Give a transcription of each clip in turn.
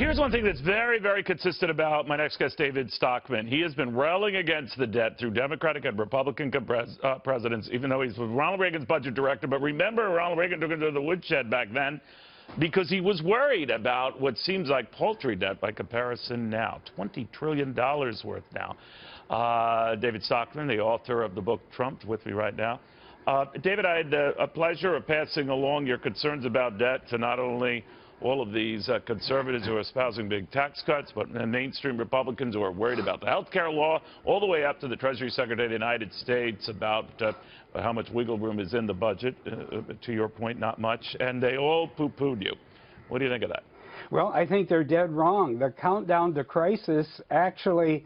Here's one thing that's very, very consistent about my next guest, David Stockman. He has been railing against the debt through Democratic and Republican presidents, even though he's Ronald Reagan's budget director. But remember, Ronald Reagan took him to the woodshed back then because he was worried about what seems like paltry debt by comparison now. $20 trillion worth now. David Stockman, the author of the book Trump, with me right now. David, I had a pleasure of passing along your concerns about debt to not only all of these conservatives who are espousing big tax cuts, but mainstream Republicans who are worried about the health care law, all the way up to the Treasury Secretary of the United States about how much wiggle room is in the budget. To your point, not much. And they all poo-pooed you. What do you think of that? Well, I think they're dead wrong. The countdown to crisis actually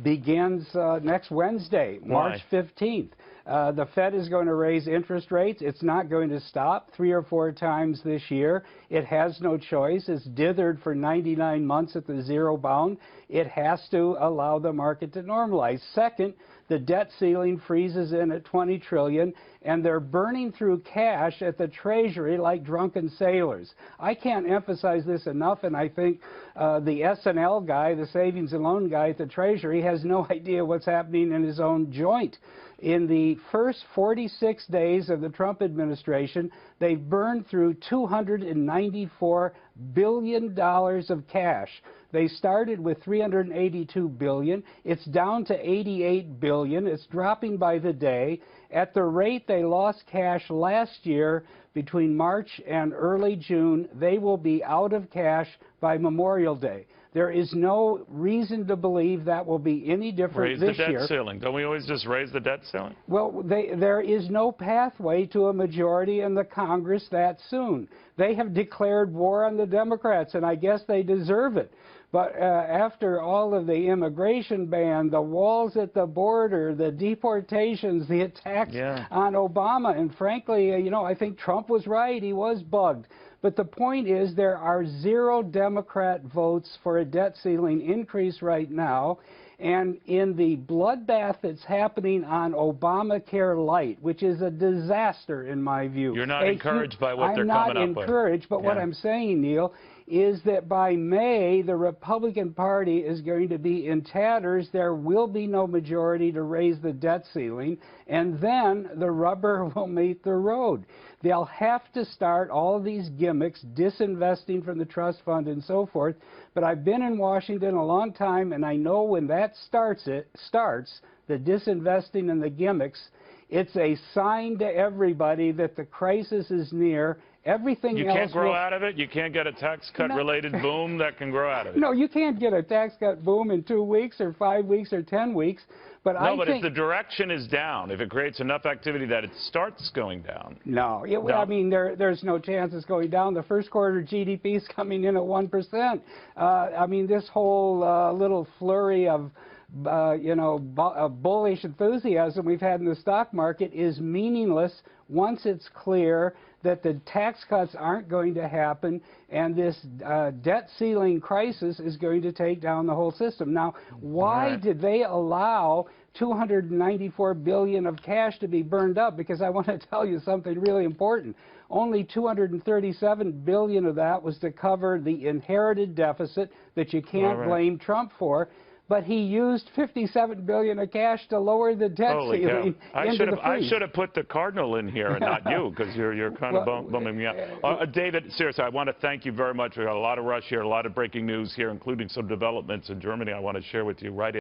begins next Wednesday, March 15th. The Fed is going to raise interest rates. It's not going to stop 3 or 4 times this year. It has no choice. It's dithered for 99 months at the zero bound. It has to allow the market to normalize. Second, the debt ceiling freezes in at $20 trillion, and they're burning through cash at the Treasury like drunken sailors. I can't emphasize this enough, and I think the S&L guy, the savings and loan guy at the Treasury, has no idea what's happening in his own joint. In the first 46 days of the Trump administration, they've burned through $294 billion of cash. They started with $382 billion. It's down to $88 billion. It's dropping by the day. At the rate they lost cash last year, between March and early June, they will be out of cash by Memorial Day. There is no reason to believe that will be any different this year. Raise the debt ceiling. Don't we always just raise the debt ceiling? Well, there is no pathway to a majority in the Congress that soon. They have declared war on the Democrats, and I guess they deserve it. But after all of the immigration ban, the walls at the border, the deportations, the attacks on Obama, and frankly, I think Trump was right. He was bugged. But the point is there are 0 Democrat votes for a debt ceiling increase right now. And in the bloodbath that's happening on Obamacare Light, which is a disaster in my view. You're not encouraged by what they're coming up with. I'm not encouraged, but what I'm saying, Neil, is that by May, the Republican Party is going to be in tatters. There will be no majority to raise the debt ceiling, and then the rubber will meet the road. They'll have to start all of these gimmicks, disinvesting from the trust fund and so forth. But I've been in Washington a long time, and I know when that starts, the disinvesting and the gimmicks, it's a sign to everybody that the crisis is near. Everything you else can't grow out of it? You can't get a tax cut-related boom that can grow out of it? No, you can't get a tax cut boom in 2 weeks or 5 weeks or 10 weeks. But but if the direction is down, if it creates enough activity that it starts going down. No. I mean, there's no chance it's going down. The first quarter GDP is coming in at 1%. I mean, this whole little flurry of bullish enthusiasm we've had in the stock market is meaningless once it's clear that the tax cuts aren't going to happen and this debt ceiling crisis is going to take down the whole system. Now, why did they allow $294 billion of cash to be burned up? Because I want to tell you something really important. Only $237 billion of that was to cover the inherited deficit that you can't blame Trump for. But he used $57 billion of cash to lower the debt ceiling into the freeze. I should have put the Cardinal in here and not you, because you're kind of bumming me out. David, seriously, I want to thank you very much. We've got a lot of rush here, a lot of breaking news here, including some developments in Germany I want to share with you right